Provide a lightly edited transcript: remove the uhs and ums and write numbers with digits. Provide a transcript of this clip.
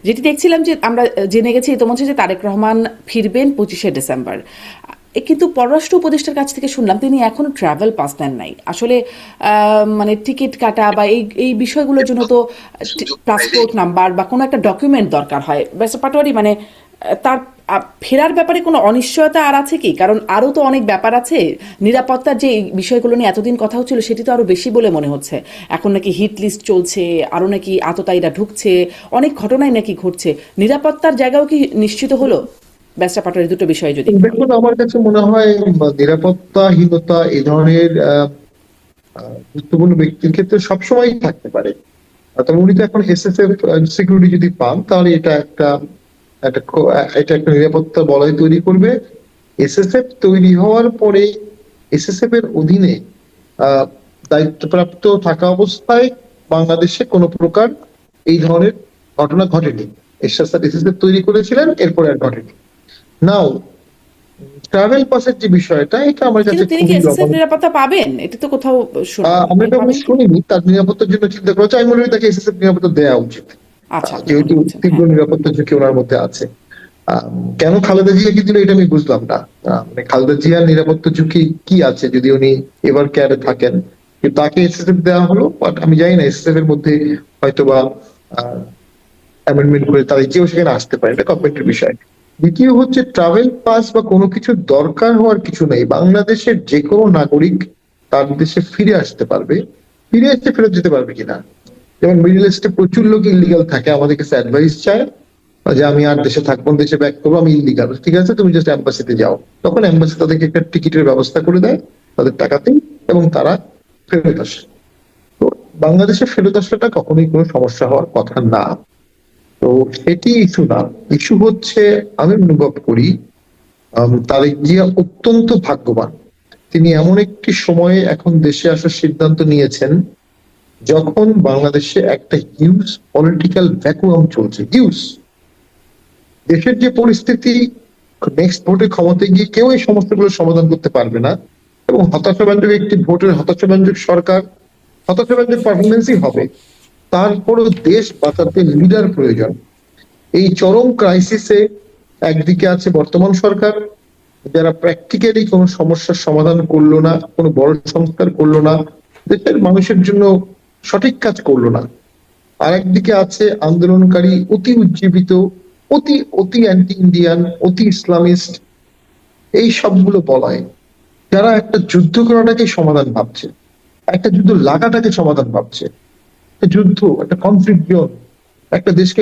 যেটি দেখছিলাম যে আমরা জেনে গেছি ইতোমধ্যে যে তারেক রহমান ফিরবেন 25শে ডিসেম্বর, কিন্তু পররাষ্ট্র উপদেষ্টার কাছ থেকে শুনলাম তিনি এখনো ট্রাভেল পাস নেন নাই আসলে। মানে টিকিট কাটা বা এই এই বিষয়গুলোর জন্য তো পাসপোর্ট নাম্বার বা কোনো একটা ডকুমেন্ট দরকার হয়। ব্যাপার পাটোয়ারি মানে তার ফেরার ব্যাপারে কোনো অনিশ্চয়তা আর আছে কি? কারণ আরও তো অনেক ব্যাপার আছে, নিরাপত্তার যে বিষয়গুলো নিয়ে এতদিন কথা হচ্ছিল সেটি তো আরও বেশি বলে মনে হচ্ছে। এখন নাকি হিট লিস্ট চলছে, আরও নাকি আততায়ীরা ঢুকছে, অনেক ঘটনাই নাকি ঘটছে। নিরাপত্তার জায়গাও কি নিশ্চিত হলো? ব্যাসটা পাটোয়ারি, দুটো বিষয় যদি একটু। দেখুন, আমার কাছে মনে হয় নিরাপত্তাহীনতা এই ধরনের গুরুত্বপূর্ণ ব্যক্তির ক্ষেত্রে সবসময় থাকতে পারে। তবে উনি তো এখন এসএসএফ সিকিউরিটি যদি পান, তাহলে এটা একটা নিরাপত্তা বলয় তৈরি করবে। এসএসএফ তৈরি হওয়ার পরে এসএসএফ এর অধীনে দায়িত্বপ্রাপ্ত থাকা অবস্থায় বাংলাদেশে কোনো প্রকার এই ধরনের ঘটনা ঘটেনি। এরশাদ স্যার এসএসএফ তৈরি করেছিলেন, এরপরে আর ঘটেনি। নাও, ট্রাভেল পাসের যে বিষয়টা, এটা আমার কাছে কিন্তু তিনি কি খুবই এসএসএফ নিরাপত্তা পাবেন? এটা তো কোথাও আমরা মানে এটা পাবেন কি? শুনিনি। তার নিরাপত্তার জন্য চিন্তা করা হচ্ছে। আমি মনে করি তাকে এসএসএফ নিরাপত্তা দেওয়া উচিত, আচ্ছা, আপনি মনে যেহেতু করছেন, তীব্র হ্যাঁ। নিরাপত্তা ঝুঁকি ওনার মধ্যে আছে। কেন খালেদা জিয়াকে দিল এটা আমি বুঝলাম না। মানে খালেদা জিয়ার নিরাপত্তা ঝুঁকি কি আছে যদি উনি এবার কেয়ারে থাকেন, কিন্তু তাকে এসএসএফ দেওয়া হলো। বাট আমি জানি না এসএসএফ এর মধ্যে হয়তোবা অ্যামেন্ডমেন্ট করে তারা যেও সেখানে আসতে পারে, এটা গভর্নমেন্টের বিষয়। দ্বিতীয় হচ্ছে, ট্রাভেল পাস বা কোনো কিছু দরকার হওয়ার কিছু নেই। বাংলাদেশের যে কোনো নাগরিক তার দেশে ফিরে আসতে পারবে, ফিরে এসে ফেরত যেতে পারবে কিনা। যেমন মিডল ইস্টে প্রচুর লোক ইলিগাল থাকে, আমাদের কাছে অ্যাডভাইস চায় যে আমি আর দেশে থাকবো, দেশে ব্যাক করবো, আমি ইলিগাল। ঠিক আছে, তুমি জাস্ট এম্বাসিতে যাও। তখন এম্বাসি তাদেরকে একটা টিকিটের ব্যবস্থা করে দেয় তাদের টাকাতেই, এবং তারা ফেরত আসে। তো বাংলাদেশে ফেরত আসাটা কখনোই কোনো সমস্যা হওয়ার কথা না। তো সেটি ইস্যু না। ইস্যু হচ্ছে, আমি অনুভব করি তারেক জিয়া অত্যন্ত ভাগ্যবান। তিনি এমন একটি সময়ে এখন দেশে আসার সিদ্ধান্ত নিয়েছেন যখন বাংলাদেশে একটা হিউজ পলিটিক্যাল ভ্যাকুয়াম চলছে। হিউজ দেশের যে পরিস্থিতি, নেক্সট ভোটে ক্ষমতায় গিয়ে কেউ এই সমস্যাগুলো সমাধান করতে পারবে না, এবং হতাশাব্যঞ্জক একটি ভোটের হতাশাব্যঞ্জক সরকার, হতাশাব্যঞ্জক পারফরমেন্সই হবে। তারপরও দেশ বাঁচাতে লিডার প্রয়োজন। এই চরম ক্রাইসিসে একদিকে আছে বর্তমান সরকার, যারা প্র্যাকটিক্যালি কোনো সমস্যার সমাধান করলো না, কোনো বড় সংস্কার করলো না, দেশের মানুষের জন্য সঠিক কাজ করলো না। আর একদিকে আছে আন্দোলনকারী, অতি উজ্জীবিত, অতি অতি অ্যান্টি ইন্ডিয়ান, অতি ইসলামিস্ট, এই সবগুলো বলয়, যারা একটা যুদ্ধ করাটাকে সমাধান ভাবছে, একটা যুদ্ধ লাগাটাকে সমাধান ভাবছে। একটা যুদ্ধ, একটা কনফ্লিক্ট জোন, একটা দেশকে